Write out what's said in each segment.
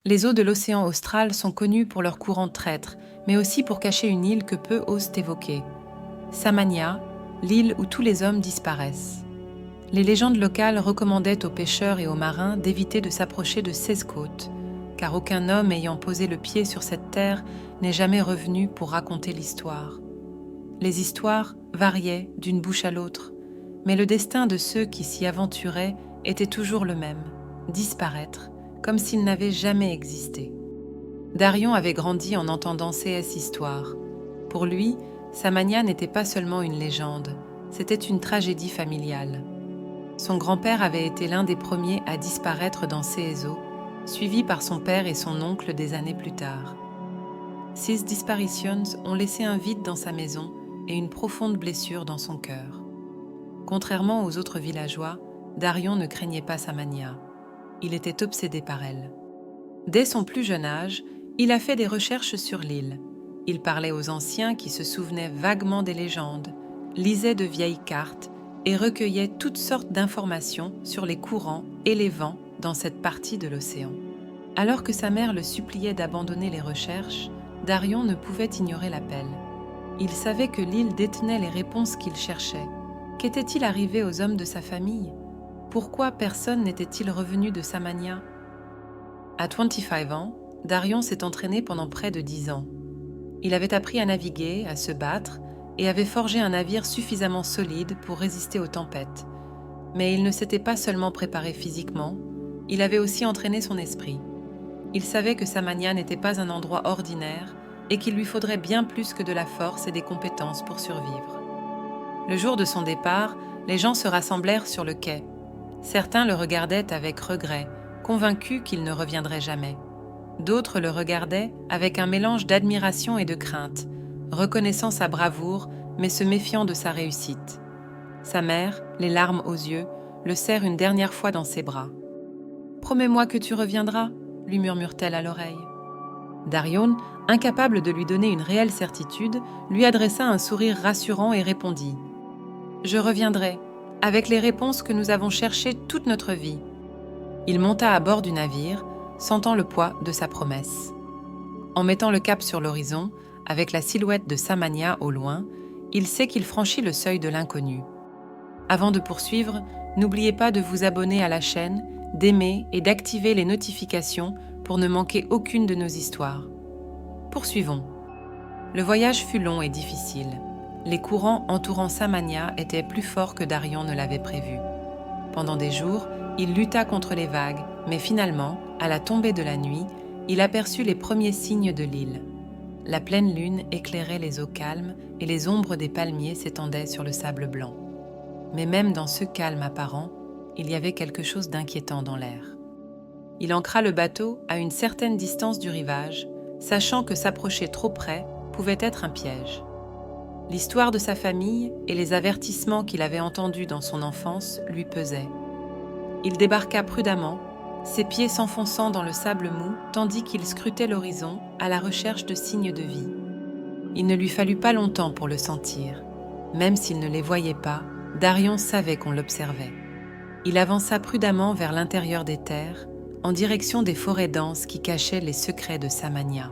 Les eaux de l'océan austral sont connues pour leurs courants traîtres, mais aussi pour cacher une île que peu osent évoquer. Samania, l'île où tous les hommes disparaissent. Les légendes locales recommandaient aux pêcheurs et aux marins d'éviter de s'approcher de ces côtes, car aucun homme ayant posé le pied sur cette terre n'est jamais revenu pour raconter l'histoire. Les histoires variaient d'une bouche à l'autre, mais le destin de ceux qui s'y aventuraient était toujours le même, disparaître, comme s'ils n'avaient jamais existé. Darion avait grandi en entendant ces histoires. Pour lui, Samania n'était pas seulement une légende, c'était une tragédie familiale. Son grand-père avait été l'un des premiers à disparaître dans ces eaux, suivi par son père et son oncle des années plus tard. Ces disparitions ont laissé un vide dans sa maison et une profonde blessure dans son cœur. Contrairement aux autres villageois, Darion ne craignait pas Samania. Il était obsédé par elle. Dès son plus jeune âge, il a fait des recherches sur l'île. Il parlait aux anciens qui se souvenaient vaguement des légendes, lisait de vieilles cartes et recueillait toutes sortes d'informations sur les courants et les vents dans cette partie de l'océan. Alors que sa mère le suppliait d'abandonner les recherches, Darion ne pouvait ignorer l'appel. Il savait que l'île détenait les réponses qu'il cherchait. Qu'était-il arrivé aux hommes de sa famille? Pourquoi personne n'était-il revenu de Samania? À 25 ans, Darion s'est entraîné pendant près de 10 ans. Il avait appris à naviguer, à se battre, et avait forgé un navire suffisamment solide pour résister aux tempêtes. Mais il ne s'était pas seulement préparé physiquement, il avait aussi entraîné son esprit. Il savait que Samania n'était pas un endroit ordinaire et qu'il lui faudrait bien plus que de la force et des compétences pour survivre. Le jour de son départ, les gens se rassemblèrent sur le quai. Certains le regardaient avec regret, convaincus qu'il ne reviendrait jamais. D'autres le regardaient avec un mélange d'admiration et de crainte, reconnaissant sa bravoure, mais se méfiant de sa réussite. Sa mère, les larmes aux yeux, le serre une dernière fois dans ses bras. « Promets-moi que tu reviendras » lui murmure-t-elle à l'oreille. Darion, incapable de lui donner une réelle certitude, lui adressa un sourire rassurant et répondit « Je reviendrai, avec les réponses que nous avons cherchées toute notre vie. » Il monta à bord du navire, sentant le poids de sa promesse. En mettant le cap sur l'horizon, avec la silhouette de Samania au loin, il sait qu'il franchit le seuil de l'inconnu. Avant de poursuivre, n'oubliez pas de vous abonner à la chaîne, d'aimer et d'activer les notifications pour ne manquer aucune de nos histoires. Poursuivons. Le voyage fut long et difficile. Les courants entourant Samania étaient plus forts que Darion ne l'avait prévu. Pendant des jours, il lutta contre les vagues, mais finalement, à la tombée de la nuit, il aperçut les premiers signes de l'île. La pleine lune éclairait les eaux calmes et les ombres des palmiers s'étendaient sur le sable blanc. Mais même dans ce calme apparent, il y avait quelque chose d'inquiétant dans l'air. Il ancra le bateau à une certaine distance du rivage, sachant que s'approcher trop près pouvait être un piège. L'histoire de sa famille et les avertissements qu'il avait entendus dans son enfance lui pesaient. Il débarqua prudemment, ses pieds s'enfonçant dans le sable mou tandis qu'il scrutait l'horizon à la recherche de signes de vie. Il ne lui fallut pas longtemps pour le sentir. Même s'il ne les voyait pas, Darion savait qu'on l'observait. Il avança prudemment vers l'intérieur des terres, en direction des forêts denses qui cachaient les secrets de Samania.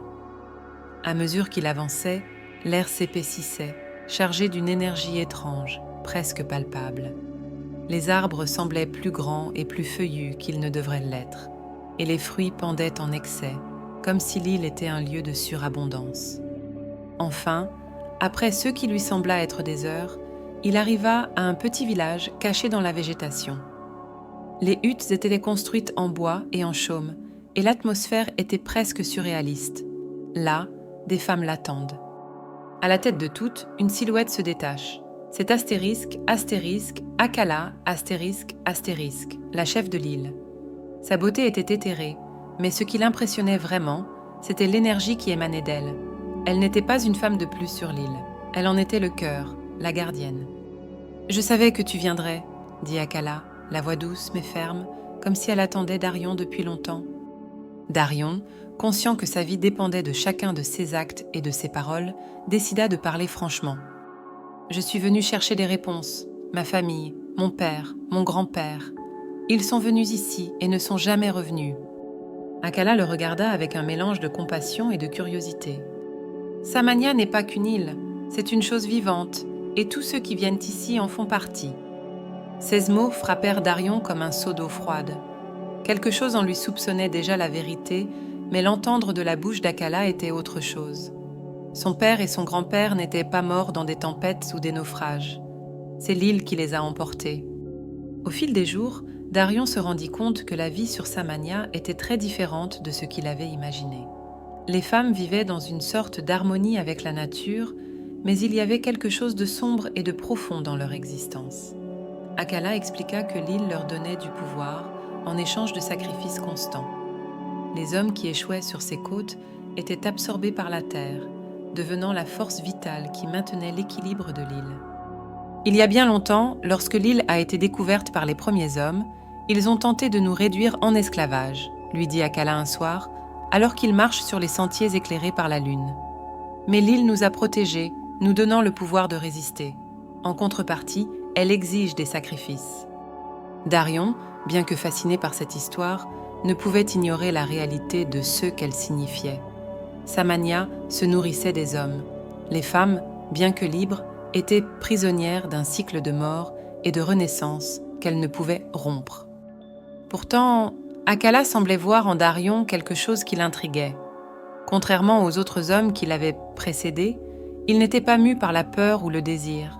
À mesure qu'il avançait, l'air s'épaississait, chargé d'une énergie étrange, presque palpable. Les arbres semblaient plus grands et plus feuillus qu'ils ne devraient l'être, et les fruits pendaient en excès, comme si l'île était un lieu de surabondance. Enfin, après ce qui lui sembla être des heures, il arriva à un petit village caché dans la végétation. Les huttes étaient construites en bois et en chaume, et l'atmosphère était presque surréaliste. Là, des femmes l'attendent. À la tête de toutes, une silhouette se détache. C'est Astérisque, Akala, Astérisque, la chef de l'île. Sa beauté était éthérée, mais ce qui l'impressionnait vraiment, c'était l'énergie qui émanait d'elle. Elle n'était pas une femme de plus sur l'île. Elle en était le cœur, la gardienne. « Je savais que tu viendrais, » dit Akala, la voix douce mais ferme, comme si elle attendait Darion depuis longtemps. Darion, conscient que sa vie dépendait de chacun de ses actes et de ses paroles, décida de parler franchement. « Je suis venu chercher des réponses. Ma famille, mon père, mon grand-père. Ils sont venus ici et ne sont jamais revenus. » Akala le regarda avec un mélange de compassion et de curiosité. Samania n'est pas qu'une île, c'est une chose vivante, et tous ceux qui viennent ici en font partie. Ces mots frappèrent Darion comme un seau d'eau froide. Quelque chose en lui soupçonnait déjà la vérité, mais l'entendre de la bouche d'Akala était autre chose. Son père et son grand-père n'étaient pas morts dans des tempêtes ou des naufrages. C'est l'île qui les a emportés. Au fil des jours, Darion se rendit compte que la vie sur Samania était très différente de ce qu'il avait imaginé. Les femmes vivaient dans une sorte d'harmonie avec la nature, mais il y avait quelque chose de sombre et de profond dans leur existence. Akala expliqua que l'île leur donnait du pouvoir en échange de sacrifices constants. Les hommes qui échouaient sur ces côtes étaient absorbés par la terre, devenant la force vitale qui maintenait l'équilibre de l'île. Il y a bien longtemps, lorsque l'île a été découverte par les premiers hommes, ils ont tenté de nous réduire en esclavage, lui dit Akala un soir, alors qu'ils marchent sur les sentiers éclairés par la lune. Mais l'île nous a protégés, nous donnant le pouvoir de résister. En contrepartie, elle exige des sacrifices. Darion, bien que fasciné par cette histoire, ne pouvait ignorer la réalité de ce qu'elle signifiait. Samania se nourrissait des hommes. Les femmes, bien que libres, étaient prisonnières d'un cycle de mort et de renaissance qu'elles ne pouvaient rompre. Pourtant, Akala semblait voir en Darion quelque chose qui l'intriguait. Contrairement aux autres hommes qui l'avaient précédé, il n'était pas mû par la peur ou le désir.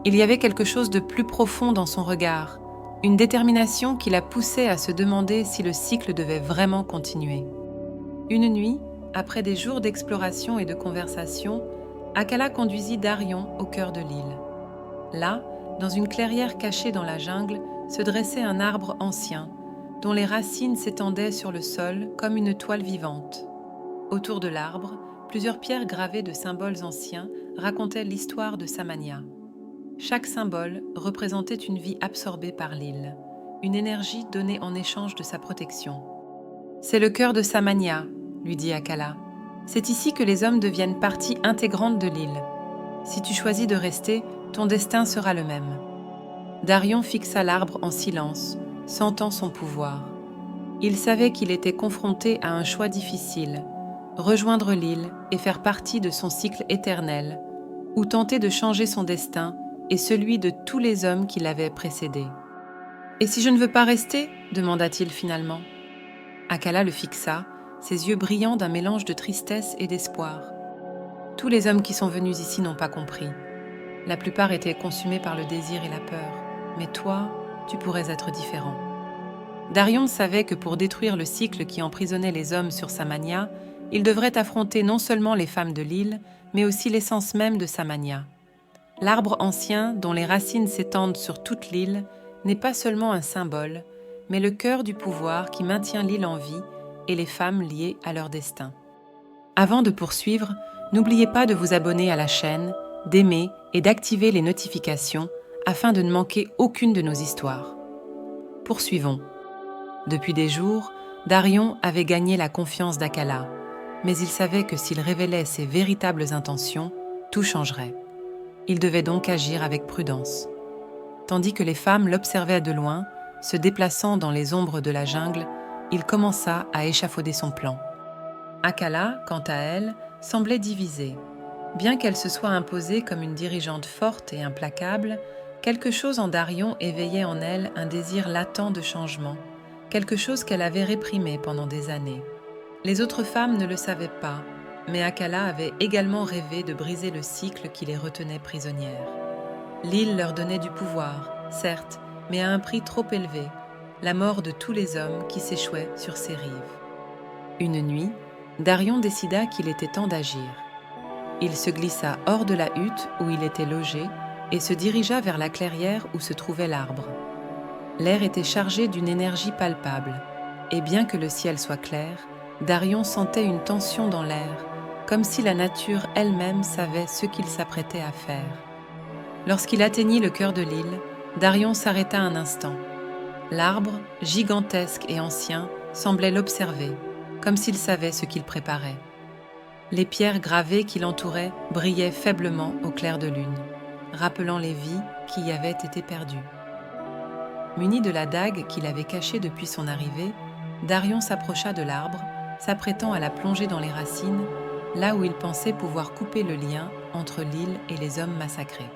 Il y avait quelque chose de plus profond dans son regard, une détermination qui la poussait à se demander si le cycle devait vraiment continuer. Une nuit, après des jours d'exploration et de conversation, Akala conduisit Darion au cœur de l'île. Là, dans une clairière cachée dans la jungle, se dressait un arbre ancien, dont les racines s'étendaient sur le sol comme une toile vivante. Autour de l'arbre, plusieurs pierres gravées de symboles anciens racontaient l'histoire de Samania. Chaque symbole représentait une vie absorbée par l'île, une énergie donnée en échange de sa protection. « C'est le cœur de Samania », lui dit Akala. « C'est ici que les hommes deviennent partie intégrante de l'île. Si tu choisis de rester, ton destin sera le même. » Darion fixa l'arbre en silence, sentant son pouvoir. Il savait qu'il était confronté à un choix difficile, rejoindre l'île et faire partie de son cycle éternel, ou tenter de changer son destin et celui de tous les hommes qui l'avaient précédé. « Et si je ne veux pas rester ?» demanda-t-il finalement. Akala le fixa, ses yeux brillants d'un mélange de tristesse et d'espoir. Tous les hommes qui sont venus ici n'ont pas compris. La plupart étaient consumés par le désir et la peur. Mais toi, tu pourrais être différent. Darion savait que pour détruire le cycle qui emprisonnait les hommes sur Samania, il devrait affronter non seulement les femmes de l'île, mais aussi l'essence même de Samania. L'arbre ancien, dont les racines s'étendent sur toute l'île, n'est pas seulement un symbole, mais le cœur du pouvoir qui maintient l'île en vie et les femmes liées à leur destin. Avant de poursuivre, n'oubliez pas de vous abonner à la chaîne, d'aimer et d'activer les notifications afin de ne manquer aucune de nos histoires. Poursuivons. Depuis des jours, Darion avait gagné la confiance d'Akala, mais il savait que s'il révélait ses véritables intentions, tout changerait. Il devait donc agir avec prudence. Tandis que les femmes l'observaient de loin, se déplaçant dans les ombres de la jungle, il commença à échafauder son plan. Akala, quant à elle, semblait divisée. Bien qu'elle se soit imposée comme une dirigeante forte et implacable, quelque chose en Darion éveillait en elle un désir latent de changement, quelque chose qu'elle avait réprimé pendant des années. Les autres femmes ne le savaient pas, mais Akala avait également rêvé de briser le cycle qui les retenait prisonnières. L'île leur donnait du pouvoir, certes, mais à un prix trop élevé, la mort de tous les hommes qui s'échouaient sur ses rives. Une nuit, Darion décida qu'il était temps d'agir. Il se glissa hors de la hutte où il était logé et se dirigea vers la clairière où se trouvait l'arbre. L'air était chargé d'une énergie palpable, et bien que le ciel soit clair, Darion sentait une tension dans l'air, comme si la nature elle-même savait ce qu'il s'apprêtait à faire. Lorsqu'il atteignit le cœur de l'île, Darion s'arrêta un instant. L'arbre, gigantesque et ancien, semblait l'observer, comme s'il savait ce qu'il préparait. Les pierres gravées qui l'entouraient brillaient faiblement au clair de lune, rappelant les vies qui y avaient été perdues. Muni de la dague qu'il avait cachée depuis son arrivée, Darion s'approcha de l'arbre, s'apprêtant à la plonger dans les racines, là où il pensait pouvoir couper le lien entre l'île et les hommes massacrés.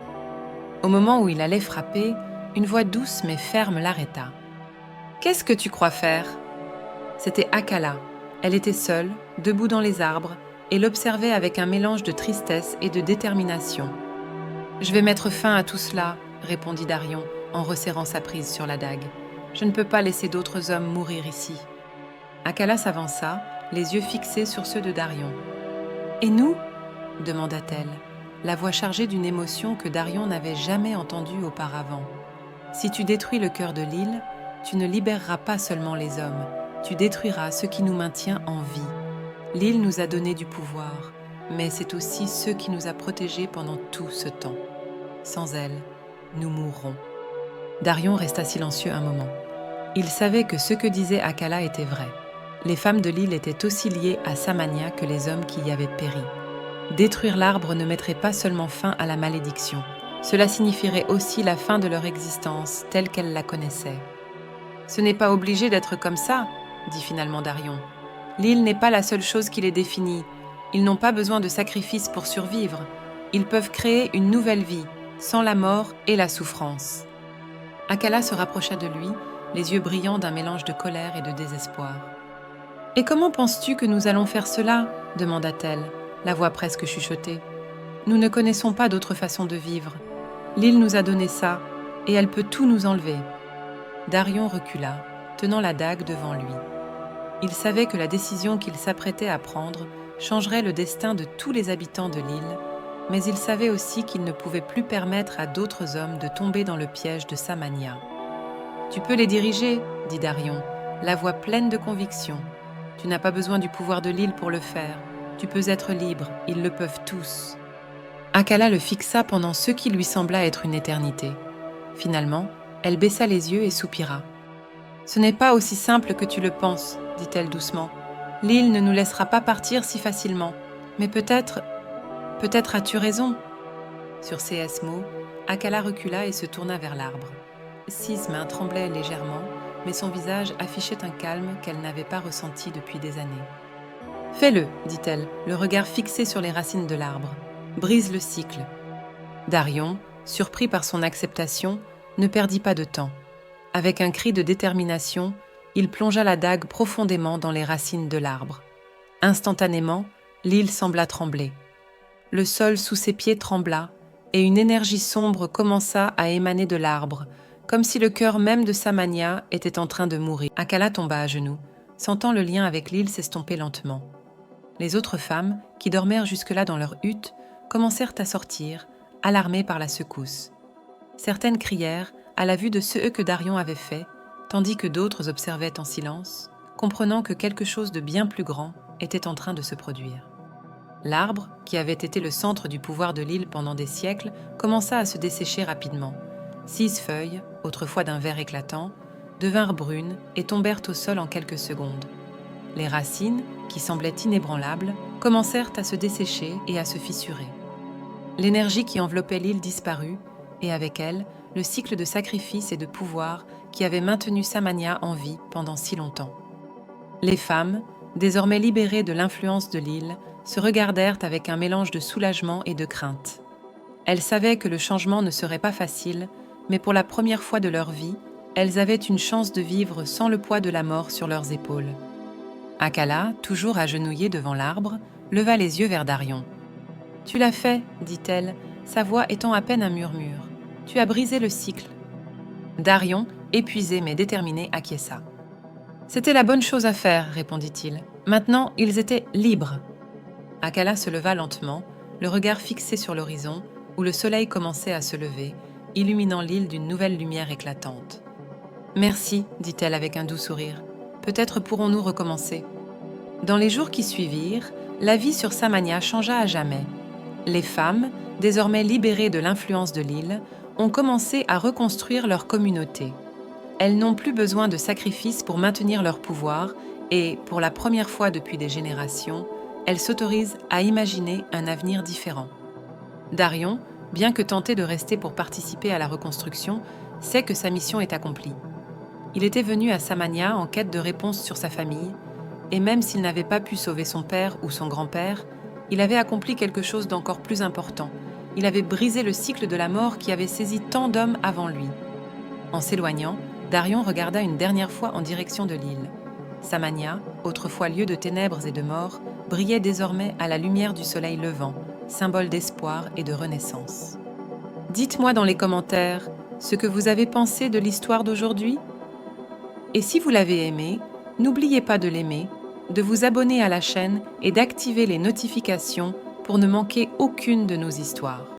Au moment où il allait frapper, une voix douce mais ferme l'arrêta. « Qu'est-ce que tu crois faire ?» C'était Akala. Elle était seule, debout dans les arbres, et l'observait avec un mélange de tristesse et de détermination. « Je vais mettre fin à tout cela, » répondit Darion, en resserrant sa prise sur la dague. « Je ne peux pas laisser d'autres hommes mourir ici. » Akala s'avança, les yeux fixés sur ceux de Darion. « Et nous ?» demanda-t-elle, la voix chargée d'une émotion que Darion n'avait jamais entendue auparavant. « Si tu détruis le cœur de l'île, tu ne libéreras pas seulement les hommes, tu détruiras ce qui nous maintient en vie. L'île nous a donné du pouvoir, mais c'est aussi ce qui nous a protégés pendant tout ce temps. Sans elle, nous mourrons. » Darion resta silencieux un moment. Il savait que ce que disait Akala était vrai. Les femmes de l'île étaient aussi liées à Samania que les hommes qui y avaient péri. Détruire l'arbre ne mettrait pas seulement fin à la malédiction, cela signifierait aussi la fin de leur existence telle qu'elle la connaissait. « Ce n'est pas obligé d'être comme ça, » dit finalement Darion. « L'île n'est pas la seule chose qui les définit. Ils n'ont pas besoin de sacrifices pour survivre. Ils peuvent créer une nouvelle vie, sans la mort et la souffrance. » Akala se rapprocha de lui, les yeux brillants d'un mélange de colère et de désespoir. « Et comment penses-tu que nous allons faire cela ?» demanda-t-elle, la voix presque chuchotée. « Nous ne connaissons pas d'autre façon de vivre. L'île nous a donné ça, et elle peut tout nous enlever. » Darion recula, tenant la dague devant lui. Il savait que la décision qu'il s'apprêtait à prendre changerait le destin de tous les habitants de l'île, mais il savait aussi qu'il ne pouvait plus permettre à d'autres hommes de tomber dans le piège de Samania. « Tu peux les diriger, » dit Darion, la voix pleine de conviction. « Tu n'as pas besoin du pouvoir de l'île pour le faire. Tu peux être libre, ils le peuvent tous. » Akala le fixa pendant ce qui lui sembla être une éternité. Finalement, elle baissa les yeux et soupira. « Ce n'est pas aussi simple que tu le penses, » dit-elle doucement. « L'île ne nous laissera pas partir si facilement. Mais peut-être as-tu raison. » Sur ces mots, Akala recula et se tourna vers l'arbre. 6 mains tremblaient légèrement, mais son visage affichait un calme qu'elle n'avait pas ressenti depuis des années. « Fais-le, dit-elle, le regard fixé sur les racines de l'arbre. Brise le cycle. » Darion, surpris par son acceptation, ne perdit pas de temps. Avec un cri de détermination, il plongea la dague profondément dans les racines de l'arbre. Instantanément, l'île sembla trembler. Le sol sous ses pieds trembla, et une énergie sombre commença à émaner de l'arbre, comme si le cœur même de Samania était en train de mourir. Akala tomba à genoux, sentant le lien avec l'île s'estomper lentement. Les autres femmes, qui dormèrent jusque-là dans leur hutte, commencèrent à sortir, alarmées par la secousse. Certaines crièrent à la vue de ce que Darion avait fait, tandis que d'autres observaient en silence, comprenant que quelque chose de bien plus grand était en train de se produire. L'arbre, qui avait été le centre du pouvoir de l'île pendant des siècles, commença à se dessécher rapidement. 6 feuilles, autrefois d'un vert éclatant, devinrent brunes et tombèrent au sol en quelques secondes. Les racines, qui semblaient inébranlables, commencèrent à se dessécher et à se fissurer. L'énergie qui enveloppait l'île disparut, et avec elle, le cycle de sacrifice et de pouvoir qui avait maintenu Samania en vie pendant si longtemps. Les femmes, désormais libérées de l'influence de l'île, se regardèrent avec un mélange de soulagement et de crainte. Elles savaient que le changement ne serait pas facile, mais pour la première fois de leur vie, elles avaient une chance de vivre sans le poids de la mort sur leurs épaules. Akala, toujours agenouillée devant l'arbre, leva les yeux vers Darion. « Tu l'as fait, dit-elle, sa voix étant à peine un murmure. Tu as brisé le cycle. » Darion, épuisé mais déterminé, acquiesça. « C'était la bonne chose à faire, répondit-il. Maintenant, ils étaient libres. » Akala se leva lentement, le regard fixé sur l'horizon, où le soleil commençait à se lever, illuminant l'île d'une nouvelle lumière éclatante. « Merci, dit-elle avec un doux sourire. Peut-être pourrons-nous recommencer. » Dans les jours qui suivirent, la vie sur Samania changea à jamais. Les femmes, désormais libérées de l'influence de l'île, ont commencé à reconstruire leur communauté. Elles n'ont plus besoin de sacrifices pour maintenir leur pouvoir et, pour la première fois depuis des générations, elles s'autorisent à imaginer un avenir différent. Darion, bien que tenté de rester pour participer à la reconstruction, sait que sa mission est accomplie. Il était venu à Samania en quête de réponses sur sa famille, et même s'il n'avait pas pu sauver son père ou son grand-père, il avait accompli quelque chose d'encore plus important. Il avait brisé le cycle de la mort qui avait saisi tant d'hommes avant lui. En s'éloignant, Darion regarda une dernière fois en direction de l'île. Samania, autrefois lieu de ténèbres et de mort, brillait désormais à la lumière du soleil levant, symbole d'espoir et de renaissance. Dites-moi dans les commentaires ce que vous avez pensé de l'histoire d'aujourd'hui. Et si vous l'avez aimé, n'oubliez pas de l'aimer, de vous abonner à la chaîne et d'activer les notifications pour ne manquer aucune de nos histoires.